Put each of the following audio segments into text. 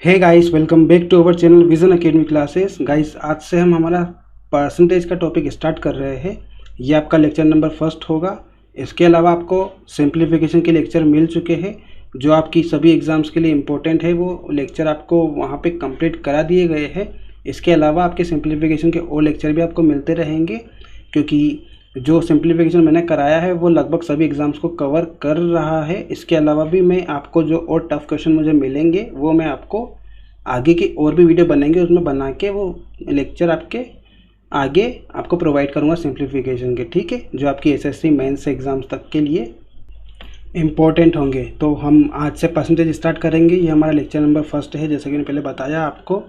Hey guys, welcome back to our channel vision academy classes. Guys, आज से हम हमारा परसेंटेज का टॉपिक स्टार्ट कर रहे हैं। ये आपका लेक्चर नंबर फर्स्ट होगा। इसके अलावा आपको सिंप्लीफिकेशन के लेक्चर मिल चुके हैं जो आपकी सभी एग्जाम्स के लिए इम्पोर्टेंट है। वो लेक्चर आपको वहाँ पे कंप्लीट करा दिए गए हैं। इसके अलावा आपके सिंप्लीफिकेशन के और लेक्चर भी आपको मिलते रहेंगे, क्योंकि जो सिंप्लीफिकेशन मैंने कराया है वो लगभग सभी एग्ज़ाम्स को कवर कर रहा है। इसके अलावा भी मैं आपको जो और टफ़ क्वेश्चन मुझे मिलेंगे वो मैं आपको आगे की और भी वीडियो बनेंगे, उसमें बना के वो लेक्चर आपके आगे आपको प्रोवाइड करूँगा सिंप्लीफिकेशन के, ठीक है, जो आपकी एसएससी मेंस एग्ज़ाम्स तक के लिए इम्पोर्टेंट होंगे। तो हम आज से परसेंटेज स्टार्ट करेंगे। ये हमारा लेक्चर नंबर फर्स्ट है, जैसे कि मैंने पहले बताया आपको।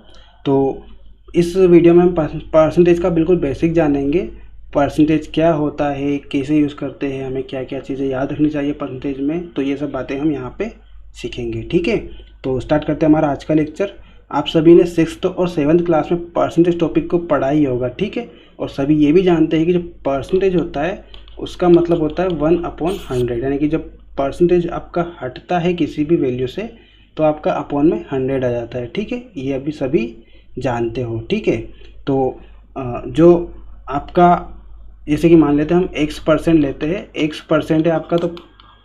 तो इस वीडियो में हम परसेंटेज का बिल्कुल बेसिक जानेंगे। परसेंटेज क्या होता है, कैसे यूज़ करते हैं, हमें क्या क्या चीज़ें याद रखनी चाहिए परसेंटेज में, तो ये सब बातें हम यहाँ पे सीखेंगे, ठीक है। तो स्टार्ट करते हैं हमारा आज का लेक्चर। आप सभी ने 6th और 7th क्लास में परसेंटेज टॉपिक को पढ़ा ही होगा, ठीक है। और सभी ये भी जानते हैं कि जो परसेंटेज होता है उसका मतलब होता है 1/100, यानी कि जब परसेंटेज आपका हटता है किसी भी वैल्यू से तो आपका अपॉन में 100 आ जाता है, ठीक है। ये अभी सभी जानते हो, ठीक है। तो जो आपका जैसे कि मान लेते हैं हम x% लेते हैं, x% है आपका, तो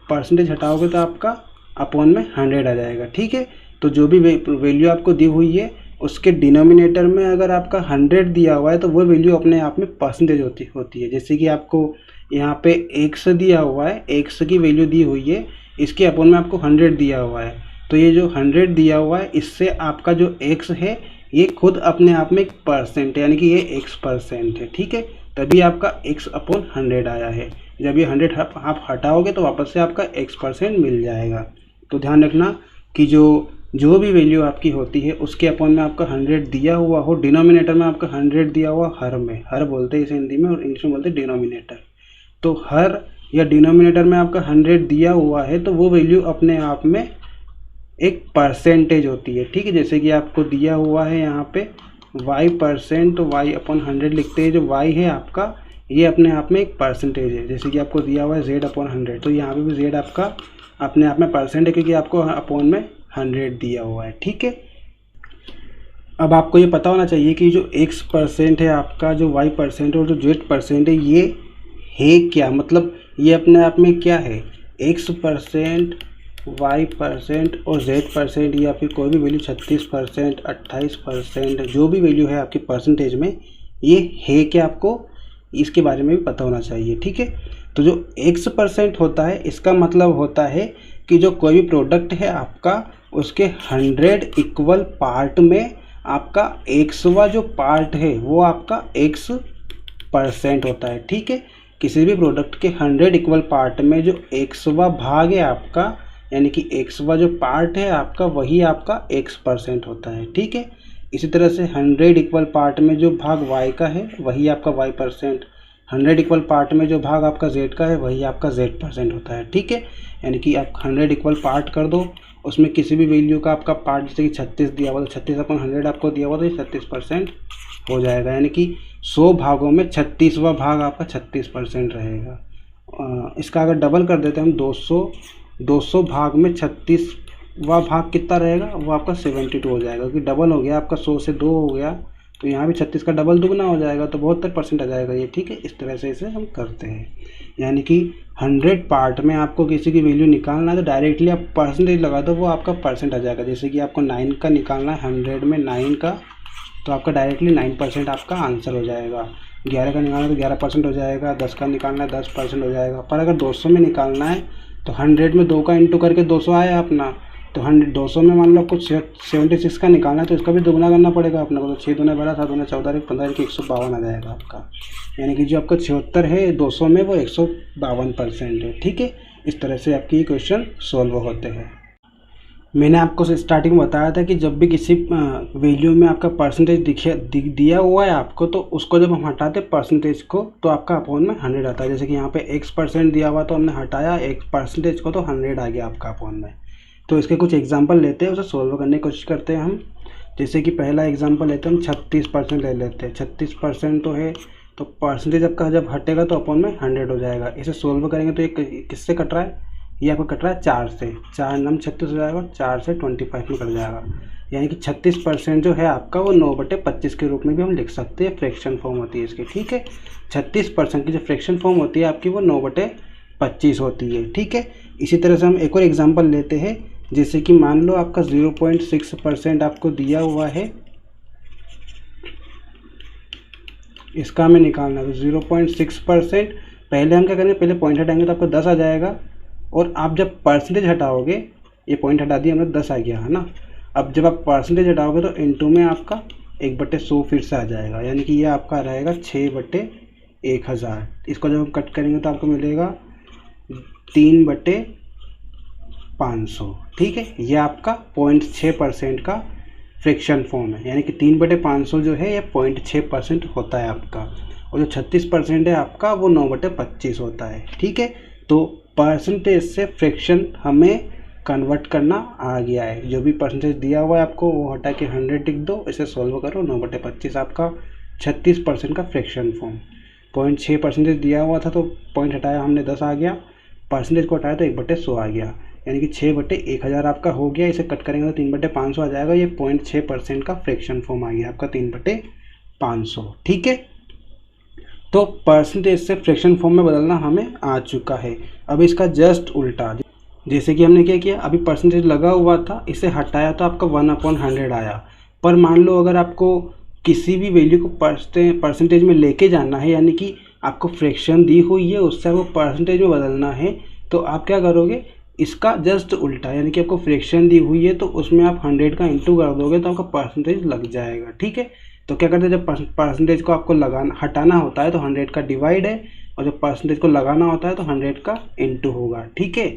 परसेंटेज हटाओगे तो आपका अपॉन में 100 आ जाएगा, ठीक है। तो जो भी वैल्यू आपको दी हुई है उसके डिनोमिनेटर में अगर आपका 100 दिया हुआ है तो वो वैल्यू अपने आप में परसेंटेज होती है। जैसे कि आपको यहाँ पे x दिया हुआ है, x की वैल्यू दी हुई है, इसके अपॉन में आपको 100 दिया हुआ है, तो ये जो 100 दिया हुआ है इससे आपका जो x है ये खुद अपने आप में एक परसेंट है, यानी कि ये x% है, ठीक है। तभी आपका x/100 आया है। जब ये 100 आप हटाओगे तो वापस से आपका x% मिल जाएगा। तो ध्यान रखना कि जो भी वैल्यू आपकी होती है उसके अपॉन में आपका 100 दिया हुआ हो, डिनोमिनेटर में आपका 100 दिया हुआ, हर बोलते हैं इसे हिंदी में और इंग्लिश में बोलते हैं डिनोमिनेटर। तो हर या डिनोमिनेटर में आपका 100 दिया हुआ है तो वो वैल्यू अपने आप में एक परसेंटेज होती है, ठीक है। जैसे कि आपको दिया हुआ है यहाँ पे y%, तो y/100 लिखते हैं। जो y है आपका ये अपने आप में एक परसेंटेज है। जैसे कि आपको दिया हुआ है z/100, तो यहाँ पे भी z आपका अपने आप में परसेंट है, क्योंकि आपको अपॉन में 100 दिया हुआ है, ठीक है। अब आपको ये पता होना चाहिए कि जो x% है आपका, जो y% है और जो z% है, ये है क्या, मतलब ये अपने आप में क्या है। x%, y% और z%, या फिर कोई भी वैल्यू 36%, 28%, जो भी वैल्यू है आपकी परसेंटेज में, ये है क्या, आपको इसके बारे में भी पता होना चाहिए, ठीक है। तो जो x% होता है इसका मतलब होता है कि जो कोई भी प्रोडक्ट है आपका उसके 100 इक्वल पार्ट में आपका एक्सवा जो पार्ट है वो आपका x% होता है, ठीक है। किसी भी प्रोडक्ट के 100 इक्वल पार्ट में जो एक्सवा भाग है आपका, यानी कि एक्सवा जो पार्ट है आपका, वही आपका x% होता है, ठीक है। इसी तरह से 100 इक्वल पार्ट में जो भाग y का है वही आपका y%, 100 इक्वल पार्ट में जो भाग आपका z का है वही आपका z% होता है, ठीक है। यानी कि आप 100 इक्वल पार्ट कर दो, उसमें किसी भी वैल्यू का आपका पार्ट, जैसे कि 36 दिया हुआ तो 36/100 आपको दिया हुआ तो ये 36% हो जाएगा, यानी कि 100 भागों में 36वां भाग आपका 36% रहेगा। इसका अगर डबल कर देते हैं हम 200 भाग में 36वां भाग कितना रहेगा, वो आपका 72 हो जाएगा, क्योंकि डबल हो गया आपका, 100 से 2 हो गया, तो यहाँ भी 36 का डबल दुगना हो जाएगा, तो 72% आ जाएगा ये, ठीक है। इस तरह से इसे हम करते हैं, यानी कि 100 पार्ट में आपको किसी की वैल्यू निकालना है तो डायरेक्टली आप परसेंटेज लगा दो, वो आपका परसेंट आ जाएगा। जैसे कि आपको 9 का निकालना है, 100 में 9 का, तो आपका डायरेक्टली 9% आपका आंसर हो जाएगा। 11 का निकालना है तो 11% हो जाएगा, 10 का निकालना है 10% हो जाएगा। पर अगर 200 में निकालना है तो 100 में 2 का इंटू करके 200 आया अपना, तो 200 में मान लो कुछ 76 का निकालना है तो इसका भी दुगना करना पड़ेगा अपने को, तो 6 दूना 12, 7 दूना 14, 15 की 152 आ जाएगा आपका, यानी कि जो आपका 76 है 200 में वो 152% है, ठीक है। इस तरह से आपकी क्वेश्चन सॉल्व होते हैं। मैंने आपको स्टार्टिंग में बताया था कि जब भी किसी वैल्यू में आपका परसेंटेज दिया हुआ है आपको, तो उसको जब हम हटाते परसेंटेज को तो आपका अपॉन में 100 आता है। जैसे कि यहाँ पे x% दिया हुआ तो हमने हटाया एक परसेंटेज को तो 100 आ गया आपका अपॉन में। तो इसके कुछ एग्जांपल लेते हैं, उसे सोल्व करने की कोशिश करते हैं हम। जैसे कि पहला एग्जांपल लेते हैं हम, 36% ले लेते हैं। 36% तो है, तो परसेंटेज आपका जब हटेगा तो अपॉन में 100 हो जाएगा। इसे सोल्व करेंगे तो ये किससे कट रहा है, ये आपको कट रहा है 4 से, 4 9 36 हो जाएगा, 4 से 25 में कट जाएगा। यानी कि 36% जो है आपका वो 9/25 के रूप में भी हम लिख सकते हैं, फ्रैक्शन फॉर्म होती है इसकी। ठीक है, 36% की जो फ्रैक्शन फॉर्म होती है आपकी वो 9/25 होती है। ठीक है, इसी तरह से हम एक और एग्जांपल लेते हैं, जैसे कि मान लो आपका 0.6% आपको दिया हुआ है, इसका हमें निकालना है। 0.6% पहले हम क्या करेंगे, पहले पॉइंट हटाएंगे तो आपको 10 आ जाएगा, और आप जब परसेंटेज हटाओगे, ये पॉइंट हटा दिया हमने, 10 आ गया है ना। अब जब आप परसेंटेज हटाओगे तो इनटू में आपका 1/100 फिर से आ जाएगा, यानी कि ये आपका रहेगा 6/1000। इसको जब हम कट करेंगे तो आपको मिलेगा 3/500। ठीक है, ये आपका 0.6% का फ्रैक्शन फॉर्म है, यानी कि 3/500 जो है ये 0.6% होता है आपका, और जो 36% है आपका वो 9/25 होता है। ठीक है, तो परसेंटेज से फ्रैक्शन हमें कन्वर्ट करना आ गया है। जो भी परसेंटेज दिया हुआ है आपको वो हटा के 100 लिख दो, इसे सॉल्व करो, 9/25 आपका 36% का फ्रैक्शन फॉर्म। 0.6% दिया हुआ था तो पॉइंट हटाया हमने, 10 आ गया, परसेंटेज को हटाया तो 1/100 आ गया, यानी कि 6/1000 आपका हो गया। इसे कट करेंगे तो 3/500 आ जाएगा, ये 0.6% का फ्रैक्शन फॉर्म आ गया आपका 3/500। ठीक है, तो परसेंटेज से फ्रैक्शन फॉर्म में बदलना हमें आ चुका है। अब इसका जस्ट उल्टा, जैसे कि हमने क्या किया, अभी परसेंटेज लगा हुआ था, इसे हटाया तो आपका 1/100 आया। पर मान लो अगर आपको किसी भी वैल्यू को परसेंटेज में लेके जाना है, यानी कि आपको फ्रैक्शन दी हुई है उससे आपको परसेंटेज में बदलना है, तो आप क्या करोगे, इसका जस्ट उल्टा, यानी कि आपको फ्रैक्शन दी हुई है तो उसमें आप 100 का इंटू कर दोगे तो आपका परसेंटेज लग जाएगा। ठीक है, तो क्या करते हैं, जब परसेंटेज को आपको हटाना होता है तो 100 का डिवाइड है, और जब परसेंटेज को लगाना होता है तो 100 का इंटू होगा। ठीक है,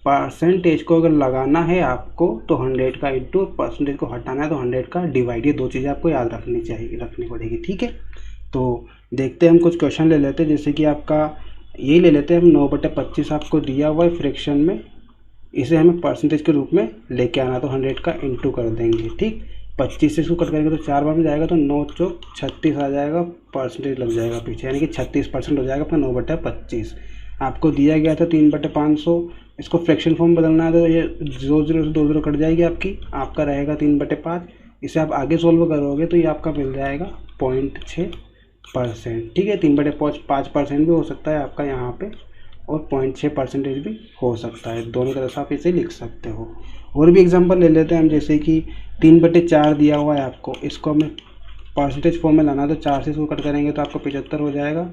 परसेंटेज को अगर लगाना है आपको तो 100 का इंटू, परसेंटेज को हटाना है तो 100 का डिवाइड, ये दो चीज़ें आपको याद रखनी पड़ेगी। ठीक है, तो देखते हैं हम कुछ क्वेश्चन ले लेते हैं, जैसे कि आपका यही ले लेते हैं हम, 9/25 आपको दिया हुआ है फ्रैक्शन में, इसे हमें परसेंटेज के रूप में लेके आना, तो 100 का इंटू कर देंगे। ठीक, 25 से इसको कट करेंगे तो 4 बार में जाएगा तो 9 चौक 36 आ जाएगा, परसेंटेज लग जाएगा पीछे, यानी कि 36% हो जाएगा अपना 9/25। आपको दिया गया था 3/500, इसको फ्रैक्शन फॉर्म बदलना है तो ये 0 0 से 2 0 कट जाएगी आपका रहेगा 3/5। इसे आप आगे सोल्व करोगे तो ये आपका मिल जाएगा 0.6%। ठीक है, 3/5% भी हो सकता है आपका यहाँ पे, और 0.6% भी हो सकता है, दोनों तरह से आप इसे लिख सकते हो। और भी एग्जांपल ले लेते हैं हम, जैसे कि 3/4 दिया हुआ है आपको, इसको हमें परसेंटेज फॉर्म में लाना है तो 4 से इसको कट करेंगे तो आपको 75 हो जाएगा,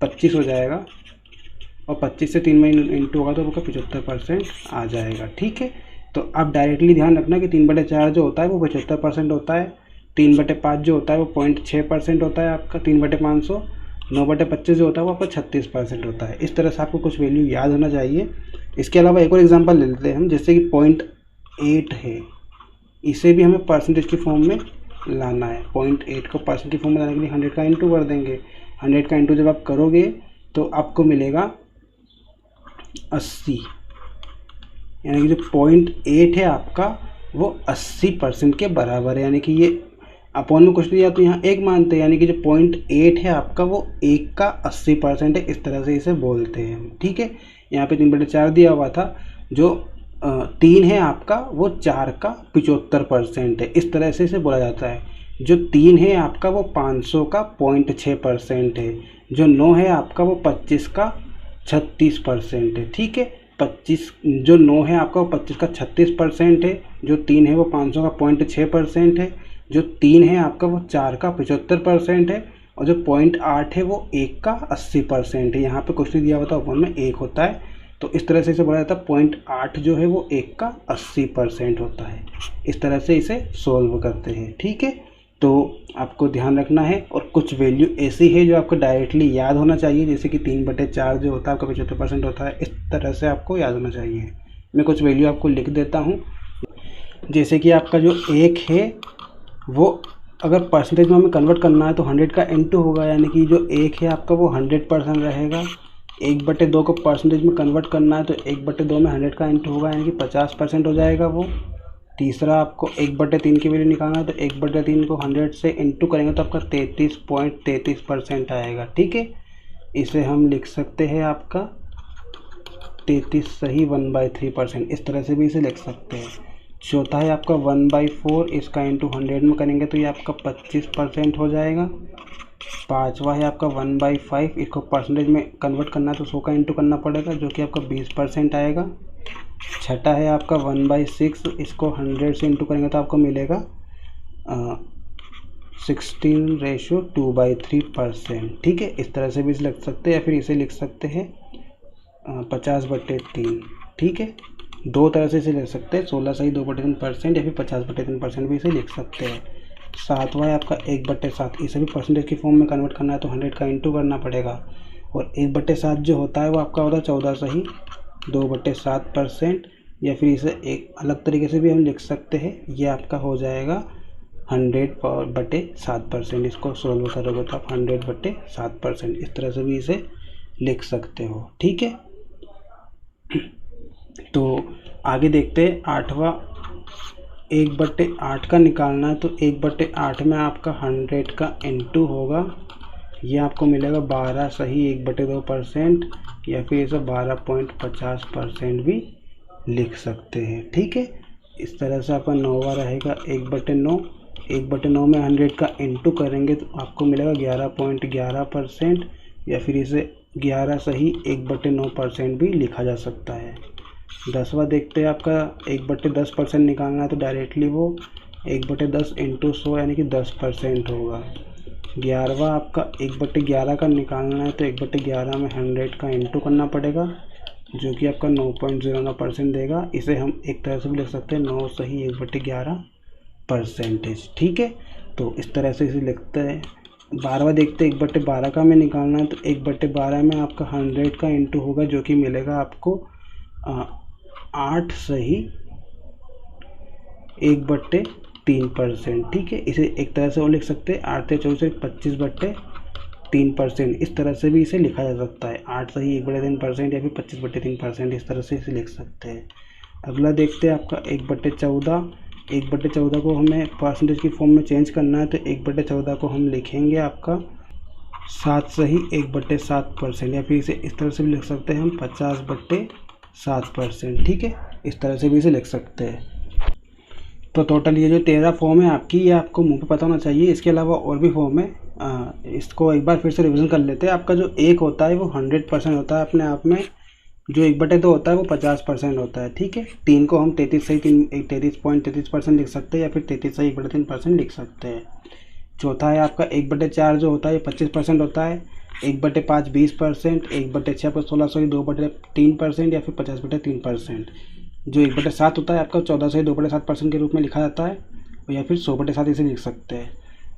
25 हो जाएगा, और 25 से 3 में इंटू होगा तो आपका 75% आ जाएगा। ठीक है, तो आप डायरेक्टली ध्यान रखना कि 3/4 जो होता है वो 75% होता है, 3/5 जो होता है वो 0.6% होता है आपका 3/500, 9/25 जो होता है वो आपका 36% होता है। इस तरह से आपको कुछ वैल्यू याद होना चाहिए। इसके अलावा एक और एग्जांपल ले लेते हैं हम, जैसे कि 0.8 है, इसे भी हमें परसेंटेज की फॉर्म में लाना है। 0.8 को परसेंटेज की फॉर्म में लाने के लिए 100 का इंटू कर देंगे। 100 का इंटू जब आप करोगे तो आपको मिलेगा 80, यानी कि जो 0.8 है आपका वो 80% के बराबर है, यानी कि ये अपॉन में कुछ नहीं दिया तो यहाँ 1 मानते हैं, यानी कि जो 0.8 है आपका वो 1 का 80% है, इस तरह से इसे बोलते हैं हम। ठीक है, यहाँ पे 3/4 दिया हुआ था, जो 3 है आपका वो 4 का 75% है, इस तरह से इसे बोला जाता है। जो 3 है आपका वो 500 का 0.6% है, जो 9 है आपका वो 25 का 36% है। ठीक है, 25 जो 9 है आपका वो 25 का 36% है, जो 3 है वो 500 का 0.6% है, जो 3 है आपका वो 4 का 75% है, और जो 0.8 है वो 1 का 80% है। यहाँ पे क्वेश्चन दिया हुआ था वन में 1 होता है, तो इस तरह से इसे बोला जाता है 0.8 जो है वो 1 का 80% होता है। इस तरह से इसे सोल्व करते हैं। ठीक है, तो आपको ध्यान रखना है, और कुछ वैल्यू ऐसी है जो आपको डायरेक्टली याद होना चाहिए, जैसे कि 3/4 जो होता है आपका 75% होता है, इस तरह से आपको याद होना चाहिए। मैं कुछ वैल्यू आपको लिख देता हूँ, जैसे कि आपका जो 1 है वो अगर परसेंटेज में हमें कन्वर्ट करना है तो 100 का इंटू होगा, यानी कि जो 1 है आपका वो 100% रहेगा। 1/2 को परसेंटेज में कन्वर्ट करना है तो 1/2 में 100 का इंटू होगा, यानी कि 50% हो जाएगा वो। तीसरा आपको 1/3 की वैल्यू निकालना है तो 1/3 को 100 से इंटू करेंगे तो आपका 33.33% आएगा। ठीक है, इसे हम लिख सकते हैं आपका 33 सही 1/3%, इस तरह से भी इसे लिख सकते हैं। चौथा है आपका 1/4, इसका इंटू 100 में करेंगे तो ये आपका 25% हो जाएगा। पाँचवा है आपका 1/5, इसको परसेंटेज में कन्वर्ट करना है तो 100 का इंटू करना पड़ेगा जो कि आपका 20% आएगा। छठा है आपका 1/6, इसको 100 से इंटू करेंगे तो आपको मिलेगा 16:2/3%। ठीक है, इस तरह से भी इसे लिख सकते हैं या फिर इसे लिख सकते हैं 50/3। ठीक है, दो तरह से इसे लिख सकते हैं, 16 सही 2/3% या फिर 50/3% भी इसे लिख सकते हैं। सातवां है आपका 1/7, इसे भी परसेंटेज की फॉर्म में कन्वर्ट करना है तो 100 का इंटू करना पड़ेगा। और 1/7 जो होता है वो आपका होता है 14 सही 2/7%, या फिर इसे एक अलग तरीके से भी हम लिख सकते हैं, ये आपका हो जाएगा 100/7%। इसको सोल्व करोगे तो आप 100/7%, इस तरह से भी इसे लिख सकते हो। ठीक है, तो आगे देखते हैं। आठवां 1/8 का निकालना है तो 1/8 में आपका 100 का इंटू होगा, ये आपको मिलेगा 12 सही 1/2%, या फिर इसे 12.50% भी लिख सकते हैं। ठीक है, इस तरह से आपका 9वां रहेगा 1/9, 1/9 में 100 का इंटू करेंगे तो आपको मिलेगा 11.11%, या फिर इसे 11 सही 1/9% भी लिखा जा सकता है। 10वां देखते हैं, आपका 1/10% निकालना है तो डायरेक्टली वो 1/10 इंटू 100 यानी कि 10% होगा। 11वां आपका 1/11 का निकालना है तो 1/11 में 100 का इंटू करना पड़ेगा जो कि आपका 9.09% देगा। इसे हम एक तरह से भी लिख सकते हैं 9 सही 1/11%। ठीक है, तो इस तरह से इसे लिखते हैं। 12वां देखते हैं 1/12 का में निकालना है तो 1/12 में आपका 100 का इंटू होगा जो कि मिलेगा आपको 8 सही 1/3%। ठीक है, इसे एक तरह से और लिख सकते हैं 8 से 24 25/3%, इस तरह से भी इसे लिखा जा सकता है 8 सही 1/3% या फिर 25/3%, इस तरह से इसे लिख सकते हैं। अगला देखते हैं आपका 1/14, 1/14 को हमें परसेंटेज की फॉर्म में चेंज करना है तो 1/14 को हम लिखेंगे आपका 7 सही 1/7%, या फिर इसे इस तरह से भी लिख सकते हैं हम 50/7%। ठीक है, इस तरह से भी इसे लिख सकते हैं। तो टोटल ये जो 13 फॉर्म है आपकी, ये आपको मुंह पे पता होना चाहिए। इसके अलावा और भी फॉर्म है, इसको एक बार फिर से रिवीजन कर लेते हैं। आपका जो 1 होता है वो 100% होता है अपने आप में, जो 1/2 होता है वो 50% होता है। ठीक है, 3 को हम 33 सही 33.33% लिख सकते हैं, या फिर 33 सही 1/3% लिख सकते हैं। चौथा है आपका 1/4 जो होता है ये 25% होता है, 1/5 20%, 1/6 पर 16 सही 2/3%, या फिर 50/3%। जो 1/7 होता है आपका 14 सही 2/7% के रूप में लिखा जाता है, या फिर 100/7 इसे लिख सकते हैं।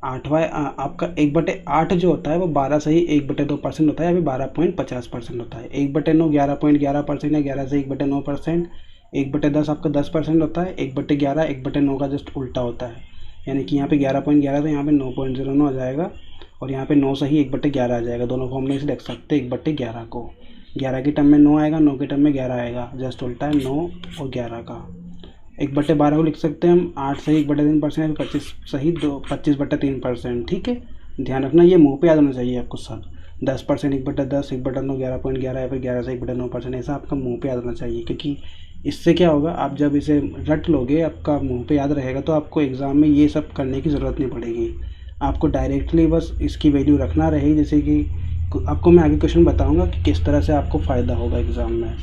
आठवां आपका 1/8 जो होता है वो 12 सही 1/2% होता है, या फिर 12.50% होता है। 1/9 11.11% या 11 से 1/9%। 1/10 आपका 10% होता है। 1/11 1/9 का जस्ट उल्टा होता है, यानी कि यहाँ पे 11.11 तो यहाँ पे 9.09 आ जाएगा, और यहाँ पे 9 सही 1/11 आ जाएगा। दोनों फॉर्म में इसे लिख सकते हैं 1/11 को। 11 की टर्म में 9 आएगा, 9 की टर्म में 11 आएगा, जस्ट उल्टा है 9 और 11 का। 1/12 को लिख सकते हैं हम 8 सही 1/3%, 25 सही 25/3%। ठीक है, ध्यान रखना ये मुंह पे याद होना चाहिए आपको सब। 10% 1/10, 1/9 11.11, या फिर 11 से 1/9%, ऐसा आपका मुंह पे याद होना चाहिए, क्योंकि इससे क्या होगा, आप जब इसे रट लोगे आपका मुंह पे याद रहेगा तो आपको एग्ज़ाम में ये सब करने की ज़रूरत नहीं पड़ेगी। आपको डायरेक्टली बस इसकी वैल्यू रखना रहेगी। जैसे कि आपको मैं आगे क्वेश्चन बताऊंगा कि किस तरह से आपको फ़ायदा होगा एग्ज़ाम में।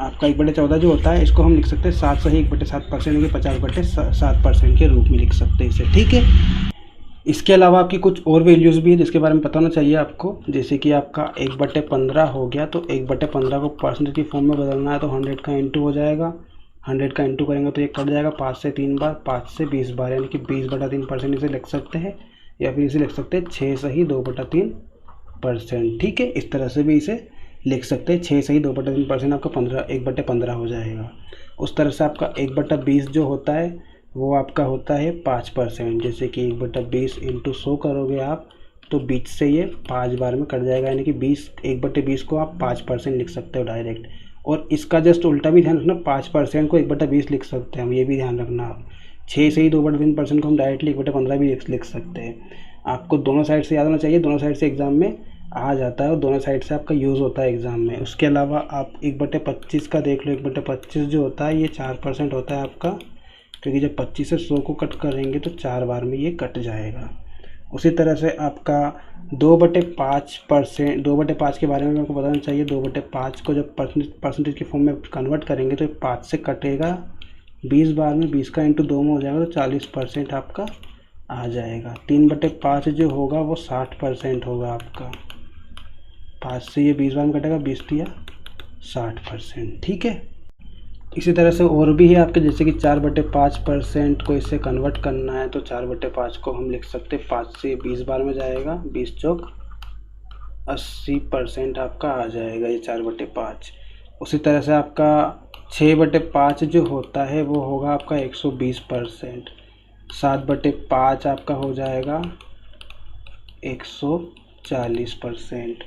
आपका 1/14 जो होता है इसको हम लिख सकते हैं 7 सही 1/7%, यानी 50/7% के रूप में लिख सकते हैं इसे। ठीक है, इसके अलावा आपकी कुछ और वैल्यूज़ भी है जिसके बारे में पता होना चाहिए आपको। जैसे कि आपका 1/15 हो गया, तो 1/15 को परसेंटेज की फॉर्म में बदलना है तो 100 का इंटू हो जाएगा। 100 का इंटू करेंगे तो ये कट जाएगा 5 से 3 बार, 5 से 20 बार, यानी कि 20/3% इसे लिख सकते हैं, या फिर इसे लिख सकते हैं 6 सही 2/3%। ठीक है, इस तरह से भी इसे लिख सकते हैं 6 सही 2/3% आपका 1/15 हो जाएगा। उस तरह से आपका 1/20 जो होता है वो आपका होता है 5%। जैसे कि 1/20 इंटू 100 करोगे आप तो 20 से ये 5 बार में कट जाएगा, यानी कि 1/20 को आप 5% लिख सकते हो डायरेक्ट। और इसका जस्ट उल्टा भी ध्यान रखना, 5% को 1/20 लिख सकते हैं हम, ये भी ध्यान रखना आप। 6 से ही 2/3% को हम डायरेक्टली 1/15 भी लिख सकते हैं। आपको दोनों साइड से याद होना चाहिए, दोनों साइड से एग्ज़ाम में आ जाता है और दोनों साइड से आपका यूज़ होता है एग्ज़ाम में। उसके अलावा आप 1/25 का देख लो, 1/25 जो होता है ये 4% होता है आपका, क्योंकि जब 25 से 100 को कट करेंगे तो 4 बार में ये कट जाएगा। उसी तरह से आपका 2/5%, 2/5 के बारे में आपको बताना चाहिए। 2/5 को जब परसेंटेज के फॉर्म में कन्वर्ट करेंगे तो 5 से कटेगा 20 बार में, 20 का इंटू 2 में हो जाएगा तो 40% आपका आ जाएगा। 3/5 जो होगा वो 60% होगा आपका। 5 से ये 20 बार में कटेगा, 20 दिया 60%, ठीक है। इसी तरह से और भी है आपके, जैसे कि 4/5% को इससे कन्वर्ट करना है तो 4/5 को हम लिख सकते हैं 5 से 20 बार में जाएगा, 20 चौक 80% आपका आ जाएगा ये 4/5। उसी तरह से आपका 6/5 जो होता है वो होगा आपका 120%। 7/5 आपका हो जाएगा 140%।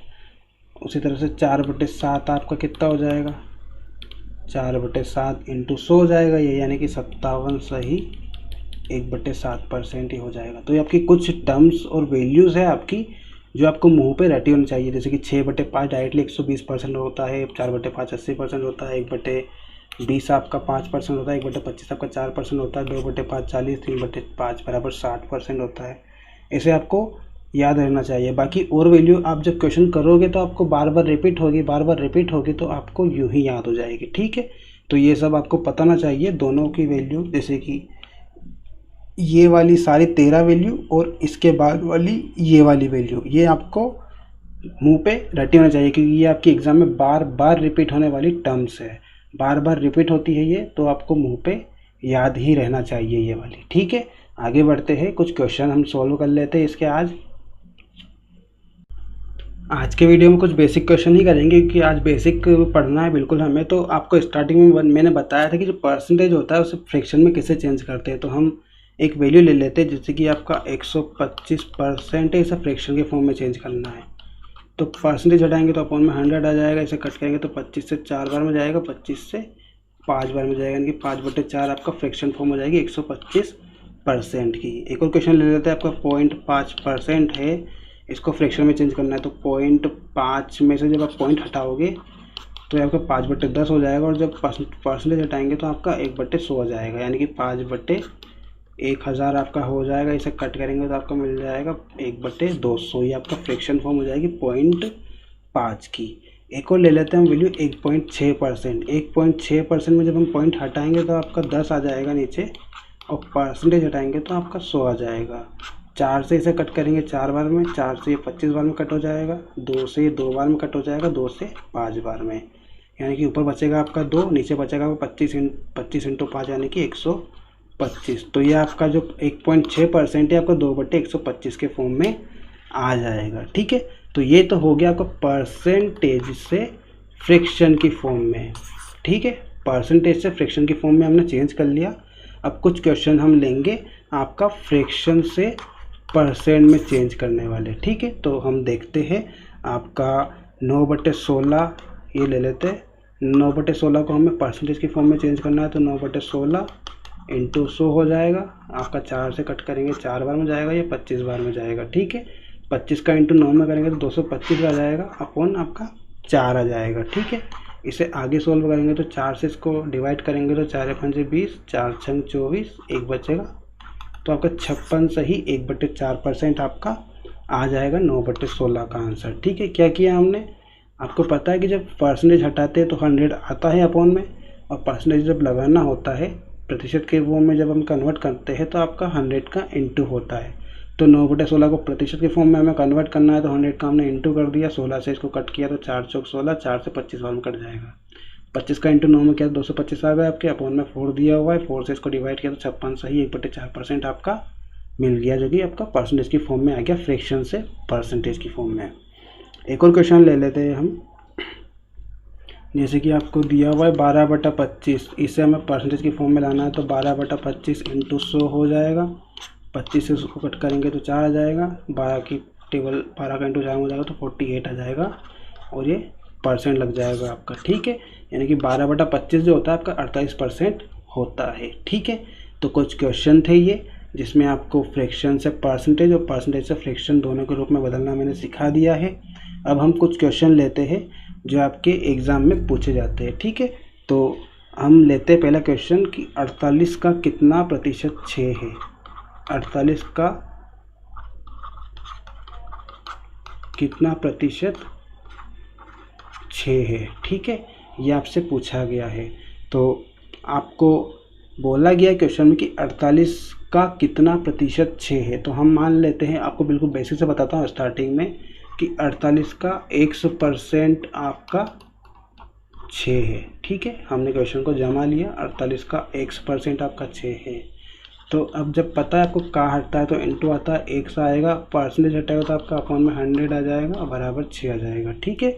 उसी तरह से 4/7 आपका कितना हो जाएगा, 4/7 इंटू 100 हो जाएगा ये, यानी कि 57 सही 1/7% ही हो जाएगा। तो ये आपकी कुछ टर्म्स और वैल्यूज़ है आपकी जो आपको मुंह पे रटी होनी चाहिए। जैसे कि 6/5 डायरेक्टली 120% होता है, 4/5 80% होता है, 1/20 आपका 5% होता है, 1/25 आपका 4% होता है, 2/5 40, 3/5 बराबर 60% होता है। ऐसे आपको याद रहना चाहिए। बाकी और वैल्यू आप जब क्वेश्चन करोगे तो आपको बार बार रिपीट होगी तो आपको यूं ही याद हो जाएगी, ठीक है। तो ये सब आपको पता ना चाहिए, दोनों की वैल्यू, जैसे कि ये वाली सारी 13 वैल्यू और इसके बाद वाली ये वाली वैल्यू, ये आपको मुंह पे रटी होना चाहिए, क्योंकि ये आपके एग्जाम में बार बार रिपीट होने वाली टर्म्स है, बार बार रिपीट होती है ये, तो आपको मुंह पे याद ही रहना चाहिए ये वाली, ठीक है। आगे बढ़ते हैं, कुछ क्वेश्चन हम सॉल्व कर लेते हैं इसके। आज के वीडियो में कुछ बेसिक क्वेश्चन ही करेंगे, क्योंकि आज बेसिक पढ़ना है बिल्कुल हमें। तो आपको स्टार्टिंग में मैंने बताया था कि जो परसेंटेज होता है उसे फ्रैक्शन में कैसे चेंज करते हैं। तो हम एक वैल्यू ले लेते हैं, जैसे कि आपका 125% है, इसे फ्रैक्शन के फॉर्म में चेंज करना है। तो परसेंटेज हटाएंगे तो अपॉन में 100 आ जाएगा, इसे कट करेंगे तो 25 से 4 बार में जाएगा, 25 से 5 बार में जाएगा, यानी कि 5/4 आपका फ्रैक्शन फॉर्म हो जाएगी 125% की। एक और क्वेश्चन ले लेते हैं, आपका 0.5% है, इसको फ्रैक्शन में चेंज करना है। तो 0.5 में से जब आप पॉइंट हटाओगे तो ये आपका 5/10 हो जाएगा, और जब परसेंटेज हटाएंगे तो आपका 1/100 हो जाएगा, यानी कि 5/1000 आपका हो जाएगा। इसे कट करेंगे तो आपका मिल जाएगा 1/200। ये आपका फ्रैक्शन फॉर्म हो जाएगी 0.5 की। एक और ले लेते हैं हम वैल्यू 1.6%। 1.6% में जब हम पॉइंट हटाएंगे तो आपका 10 आ जाएगा नीचे, और परसेंटेज हटाएंगे तो आपका 100 आ जाएगा। 4 से इसे कट करेंगे 4 बार में, 4 से ये 25 बार में कट हो जाएगा, 2 से ये 2 बार में कट हो जाएगा, 2 से 5 बार में, यानी कि ऊपर बचेगा आपका 2, नीचे बचेगा आपका 25 इंटू 5 यानी कि 125। तो ये आपका जो 1.6% है आपका 2/125 के फॉर्म में आ जाएगा, ठीक है। तो ये तो हो गया आपका परसेंटेज से फ्रैक्शन की फॉर्म में, ठीक है। परसेंटेज से फ्रैक्शन की फॉर्म में हमने चेंज कर लिया। अब कुछ क्वेश्चन हम लेंगे आपका फ्रैक्शन से परसेंट में चेंज करने वाले, ठीक है। तो हम देखते हैं, आपका 9/16 ये ले लेते हैं। 9/16 को हमें परसेंटेज की फॉर्म में चेंज करना है, तो 9/16 इंटू 100 हो जाएगा। आपका 4 से कट करेंगे 4 बार में जाएगा, या 25 बार में जाएगा, ठीक है। 25 का इंटू 9 में करेंगे तो 225 आ जाएगा, अपॉन आपका 4 आ जाएगा, ठीक है। इसे आगे सोल्व करेंगे तो 4 से इसको डिवाइड करेंगे तो 4 × 5 = 20, 4 × 6 = 24, 1 बचेगा, तो आपका 56 सही 1/4% आपका आ जाएगा 9/16 का आंसर, ठीक है। क्या किया हमने, आपको पता है कि जब परसेंटेज हटाते हैं तो 100 आता है अपॉन में, और परसेंटेज जब लगाना होता है प्रतिशत के वो में जब हम कन्वर्ट करते हैं तो आपका 100 का इंटू होता है। तो 9/16 को प्रतिशत के फॉर्म में हमें कन्वर्ट करना है, तो 100 का हमने इंटू कर दिया, 16 से इसको कट किया तो 4 × 4 = 16, 4 से 25 बार में कट जाएगा। 25 का इंटू 9 में क्या 225 आ गया आपके, अपॉन में 4 दिया हुआ है, 4 से इसको डिवाइड किया तो 56 सही 1/4% आपका मिल गया, जो कि आपका परसेंटेज की फॉर्म में आ गया, फ्रैक्शन से परसेंटेज की फॉर्म में। एक और क्वेश्चन ले लेते हैं हम, जैसे कि आपको दिया हुआ है 12/25, इसे हमें परसेंटेज की फॉर्म में लाना है, तो 12/25 इंटू 100 हो जाएगा। 25 से उसको कट करेंगे तो 4 आ जाएगा, 12 की टेबल 12 का इंटू 4 हो जाएगा तो 48 आ जाएगा, और ये परसेंट लग जाएगा आपका, ठीक है। यानी कि 12/25 जो होता है आपका 48% होता है, ठीक है। तो कुछ क्वेश्चन थे ये, जिसमें आपको फ्रैक्शन से परसेंटेज और परसेंटेज से फ्रैक्शन दोनों के रूप में बदलना मैंने सिखा दिया है। अब हम कुछ क्वेश्चन लेते हैं जो आपके एग्ज़ाम में पूछे जाते हैं, ठीक है। तो हम लेते हैं पहला क्वेश्चन कि 48 का कितना प्रतिशत 6 है। 48 का कितना प्रतिशत 6 है, ठीक है, ये आपसे पूछा गया है। तो आपको बोला गया क्वेश्चन में कि 48 का कितना प्रतिशत 6 है। तो हम मान लेते हैं, आपको बिल्कुल बेसिक से बताता हूँ स्टार्टिंग में, कि 48 का 100% आपका 6 है, ठीक है। हमने क्वेश्चन को जमा लिया, 48 का 100% आपका 6 है। तो अब जब पता है आपको का हटता है तो इनटू आता है, 1 से आएगा, परसेंटेज हटाएगा तो आपका अपॉन में 100 आ जाएगा और बराबर 6 आ जाएगा, ठीक है।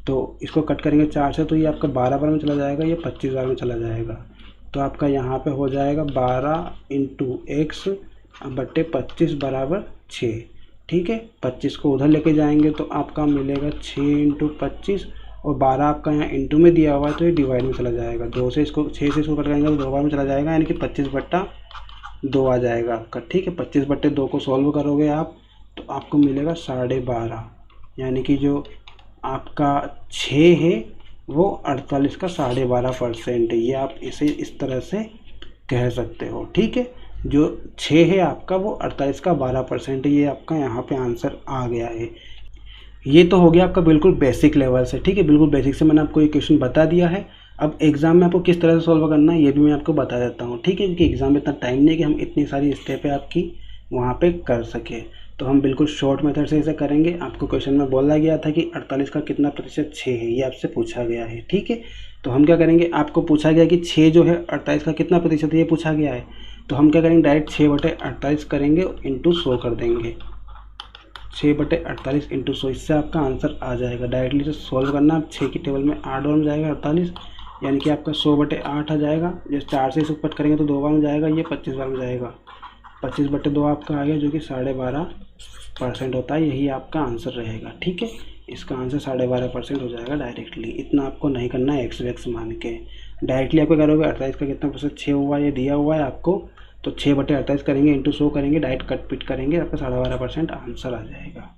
तो इसको कट करेंगे 4 से, तो ये आपका 12 बार में चला जाएगा, ये 25 बार में चला जाएगा। तो आपका यहाँ पे हो जाएगा 12 इंटू एक्स बट्टे 25 बराबर 6, ठीक है। 25 को उधर लेके जाएंगे तो आपका मिलेगा 6 इंटू 25, और 12 आपका यहाँ इंटू में दिया हुआ है तो ये डिवाइड में चला जाएगा। 2 से इसको 6 से इसको कट करेंगे तो 2 बार में चला जाएगा, यानी कि 25 बट्टा 2 आ जाएगा आपका, ठीक है। 25 बट्टे 2 को सॉल्व करोगे आप तो आपको मिलेगा 12.5, यानी कि जो आपका 6 है वो 48 का 12.5% है। ये आप इसे इस तरह से कह सकते हो, ठीक है। जो 6 है आपका वो 48 का 12% है। ये आपका यहाँ पे आंसर आ गया है। ये तो हो गया आपका बिल्कुल बेसिक लेवल से, ठीक है। बिल्कुल बेसिक से मैंने आपको ये क्वेश्चन बता दिया है। अब एग्ज़ाम में आपको किस तरह से सॉल्व करना है ये भी मैं आपको बता देता हूँ, ठीक है, क्योंकि एग्ज़ाम में इतना टाइम नहीं है कि हम इतनी सारी स्टेपें आपकी वहाँ पे कर सके। तो हम बिल्कुल शॉर्ट मेथड से इसे करेंगे। आपको क्वेश्चन में बोला गया था कि 48 का कितना प्रतिशत 6 है, ये आपसे पूछा गया है, ठीक है। तो हम क्या करेंगे, आपको पूछा गया कि 6 जो है 48 का कितना प्रतिशत है, ये पूछा गया है। तो हम क्या करेंगे, डायरेक्ट 6/48 करेंगे, इंटू 100 कर देंगे। 6/48 इंटू 100, इससे आपका आंसर आ जाएगा। डायरेक्टली से सॉल्व करना, 6 की टेबल में 8 बार में जाएगा 48, यानी कि आपका 100/8 आ जाएगा। जैसे 4 से इसको कट करेंगे तो 2 बार में जाएगा, ये 25 बार में जाएगा। 25/2 आपका आ गया, जो कि 12.5% होता है। यही आपका आंसर रहेगा, ठीक है। इसका आंसर 12.5% हो जाएगा डायरेक्टली। इतना आपको नहीं करना है एक्स वैक्स मान के, डायरेक्टली आपको करोगे 48 का कितना प्रतिशत 6 हुआ, ये दिया हुआ है आपको, तो 6/48 करेंगे, इंटू 100 करेंगे, डायरेक्ट कट पिट करेंगे, आपका 12.5% आंसर आ जाएगा,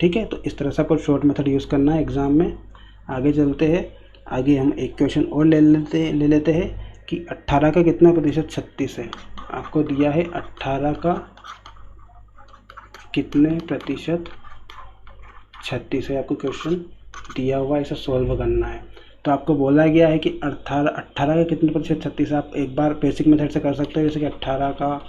ठीक है। तो इस तरह से आपको शॉर्ट मेथड यूज़ करना है एग्ज़ाम में। आगे चलते हैं, आगे हम एक क्वेश्चन और ले लेते हैं कि 18 का कितना प्रतिशत 36 है। आपको दिया है 18 का कितने प्रतिशत 36 है, आपको क्वेश्चन दिया हुआ है, इसे सॉल्व करना है। तो आपको बोला गया है कि 18 का कितने प्रतिशत 36 है। आप एक बार बेसिक मेथड से कर सकते हो, जैसे कि 18 का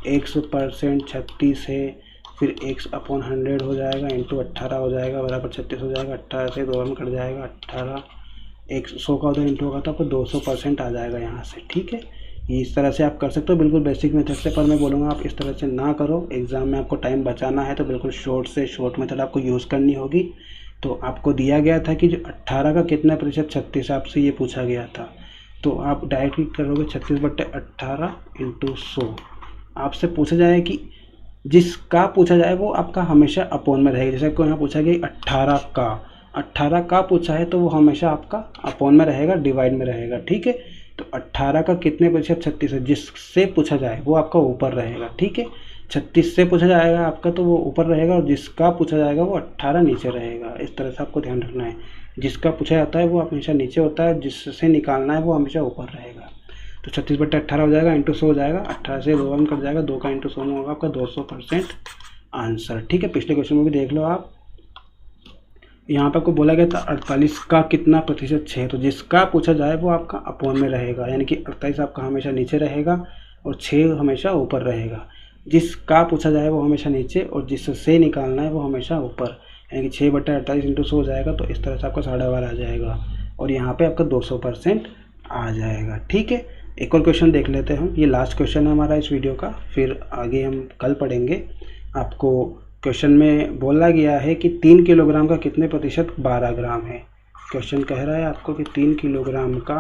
100% 36 है, फिर x/100 हो जाएगा, इंटू 18 हो जाएगा, बराबर 36 हो जाएगा। 18 से 2 में कट जाएगा, 18 100 का उधर इंटू होगा तो आपको 200% आ जाएगा यहाँ से, ठीक है। इस तरह से आप कर सकते हो बिल्कुल बेसिक मेथड से, पर मैं बोलूँगा आप इस तरह से ना करो। एग्ज़ाम में आपको टाइम बचाना है तो बिल्कुल शॉर्ट मेथड आपको यूज़ करनी होगी। तो आपको दिया गया था कि जो 18 का कितना प्रतिशत 36 आपसे ये पूछा गया था, तो आप डायरेक्टली करोगे 36/18 इंटू 100। आपसे पूछा जाए कि जिसका पूछा जाए वो आपका हमेशा अपोन में रहेगा। जैसे आपको यहाँ पूछा गया 18 का पूछा है तो वो हमेशा आपका अपोन में रहेगा, डिवाइड में रहेगा, ठीक है। तो 18 का कितने प्रतिशत 36 है, जिससे पूछा जाए वो आपका ऊपर रहेगा, ठीक है। 36 से पूछा जाएगा आपका तो वो ऊपर रहेगा, और जिसका पूछा जाएगा वो 18 नीचे रहेगा। इस तरह से आपको ध्यान रखना है। जिसका पूछा जाता है वो हमेशा नीचे होता है, जिससे निकालना है वो हमेशा ऊपर रहेगा। तो 36/18 हो जाएगा, इंटू 100 हो जाएगा, 18 से 2 में कट जाएगा, 2 का इंटू 100 में होगा आपका 200% आंसर, ठीक है। पिछले क्वेश्चन में भी देख लो आप, यहाँ पे आपको बोला गया था 48 का कितना प्रतिशत 6, तो जिसका पूछा जाए वो आपका अपोन में रहेगा, यानी कि 48 आपका हमेशा नीचे रहेगा और 6 हमेशा ऊपर रहेगा। जिसका पूछा जाए वो हमेशा नीचे, और जिससे निकालना है वो हमेशा ऊपर, यानी कि 6/48 इंटू 100 हो जाएगा। तो इस तरह से आपका 12.5 आ जाएगा, और यहाँ पे आपका 200% आ जाएगा, ठीक है। एक और क्वेश्चन देख लेते हैं हम, ये लास्ट क्वेश्चन है हमारा इस वीडियो का, फिर आगे हम कल पढ़ेंगे। आपको क्वेश्चन में बोला गया है कि 3 किलोग्राम का कितने प्रतिशत 12 ग्राम है। क्वेश्चन कह रहा है आपको कि 3 किलोग्राम का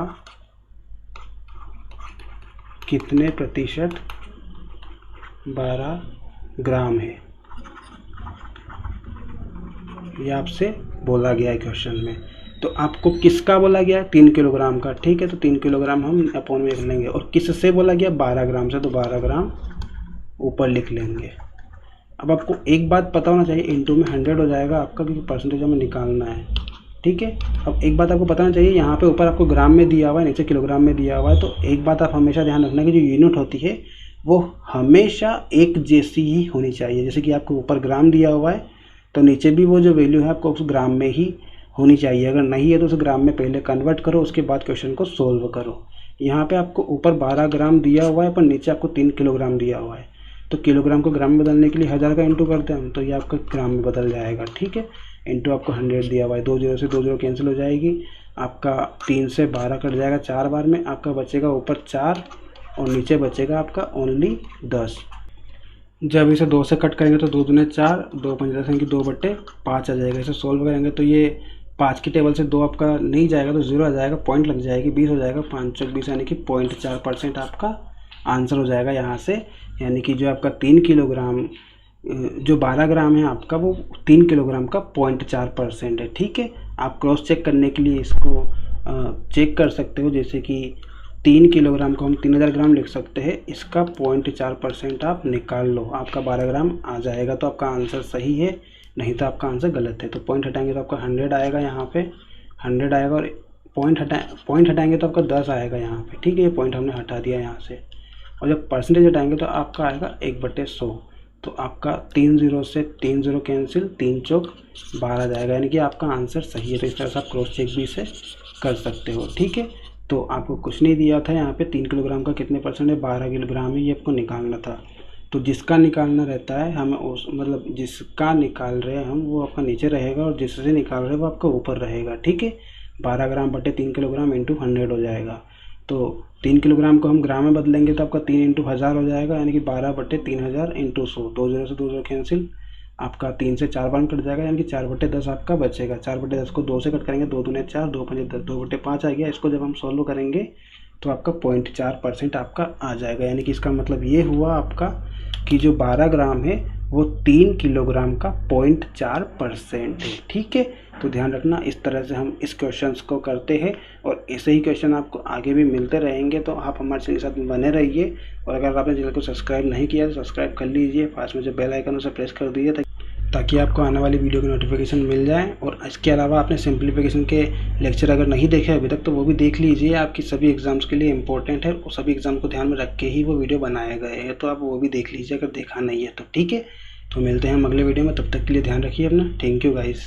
कितने प्रतिशत 12 ग्राम है, ये आपसे बोला गया है क्वेश्चन में। तो आपको किसका बोला गया है, 3 किलोग्राम का, ठीक है। तो 3 किलोग्राम हम अपोन में लिख लेंगे, और किससे बोला गया 12 ग्राम से, तो 12 ग्राम ऊपर लिख लेंगे। अब आपको एक बात पता होना चाहिए, इंटू में 100 हो जाएगा आपका, क्योंकि परसेंटेज हमें निकालना है। ठीक है। अब एक बात आपको बताना चाहिए, यहाँ पे ऊपर आपको ग्राम में दिया हुआ है, नीचे किलोग्राम में दिया हुआ है। तो एक बात आप हमेशा ध्यान रखना कि जो यूनिट होती है वो हमेशा एक जैसी ही होनी चाहिए। जैसे कि आपको ऊपर ग्राम दिया हुआ है तो नीचे भी वो जो वैल्यू है आपको उस ग्राम में ही होनी चाहिए। अगर नहीं है तो उस ग्राम में पहले कन्वर्ट करो, उसके बाद क्वेश्चन को सोल्व करो। यहाँ पे आपको ऊपर 12 ग्राम दिया हुआ है पर नीचे आपको 3 किलोग्राम दिया हुआ है। तो किलोग्राम को ग्राम में बदलने के लिए 1000 का इंटू करते हैं हम, तो ये आपका ग्राम में बदल जाएगा, ठीक है। इंटू आपको 100 दिया हुआ है, 2 0 से 2 0 कैंसिल हो जाएगी, आपका 3 से 12 कट जाएगा 4 बार में, आपका बचेगा ऊपर 4 और नीचे बचेगा आपका ओनली 10। जब इसे 2 से कट करेंगे तो 2 दूने 4, 2 5 10 यानी कि 2/5 आ जाएगा। इसे सोल्व करेंगे तो ये 5 की टेबल से 2 आपका नहीं जाएगा तो 0 आ जाएगा, पॉइंट लग जाएगी, 20 हो जाएगा, 5 चौक 20 यानी कि 0.4% आपका आंसर हो जाएगा यहाँ से। यानी कि जो आपका 3 किलोग्राम जो 12 ग्राम है आपका वो 3 किलोग्राम का 0.4% है, ठीक है। आप क्रॉस चेक करने के लिए इसको चेक कर सकते हो, जैसे कि 3 किलोग्राम को हम 3000 ग्राम लिख सकते हैं, इसका 0.4% आप निकाल लो, आपका 12 ग्राम आ जाएगा। तो आपका आंसर सही है, नहीं तो आपका आंसर गलत है। तो पॉइंट हटाएंगे तो आपका 100 आएगा, यहाँ पे 100 आएगा, और पॉइंट हटाएंगे तो आपका 10 आएगा यहाँ पे, ठीक है। ये पॉइंट हमने हटा दिया यहाँ से। और जब परसेंटेज हटाएंगे तो आपका आएगा 1/100। तो आपका 3 0 से 3 0 कैंसिल, 3 चौक 12 जाएगा, यानी कि आपका आंसर सही है। तो इस तरह से आप क्रॉस चेक भी इसे कर सकते हो, ठीक है। तो आपको कुछ नहीं दिया था यहाँ पे, 3 किलोग्राम का कितने परसेंट है, 12 किलोग्राम है, ये आपको निकालना था। तो जिसका निकालना रहता है हमें उस मतलब जिसका निकाल रहे हैं हम वो आपका नीचे रहेगा और जिससे निकाल रहे हैं वो आपका ऊपर रहेगा, ठीक है। 12 ग्राम बटे 3 किलोग्राम इंटू 100 हो जाएगा। तो 3 किलोग्राम को हम ग्राम में बदलेंगे तो आपका 3 इंटू 1000 हो जाएगा, यानी कि 12/3000 इंटू 100, 2 0 से 2 0 कैंसिल, आपका 3 से 4 बार कट जाएगा, यानी कि 4/10 आपका बचेगा। 4/10 को 2 से कट करेंगे, 2 दूने 4, 2 5 10, 2/5 आ गया। इसको जब हम सॉल्व करेंगे तो आपका 0.4% आपका आ जाएगा। यानी कि इसका मतलब ये हुआ आपका कि जो 12 ग्राम है वो 3 किलोग्राम का 0.4% है, ठीक है। तो ध्यान रखना, इस तरह से हम इस क्वेश्चंस को करते हैं और ऐसे ही क्वेश्चन आपको आगे भी मिलते रहेंगे। तो आप हमारे चैनल के साथ बने रहिए, और अगर आपने चैनल को सब्सक्राइब नहीं किया तो सब्सक्राइब कर लीजिए, पास में जो बेल आइकन उसे प्रेस कर दीजिए ताकि आपको आने वाली वीडियो की नोटिफिकेशन मिल जाए। और इसके अलावा आपने सिंप्लीफिकेशन के लेक्चर अगर नहीं देखे अभी तक तो वो भी देख लीजिए, आपकी सभी एग्जाम्स के लिए इंपॉर्टेंट है और सभी एग्जाम को ध्यान में रख के ही वो वीडियो बनाए गए हैं। तो आप वो भी देख लीजिए अगर देखा नहीं है तो, ठीक है। तो मिलते हैं हम अगले वीडियो में, तब तक के लिए ध्यान रखिए अपना। Thank you guys.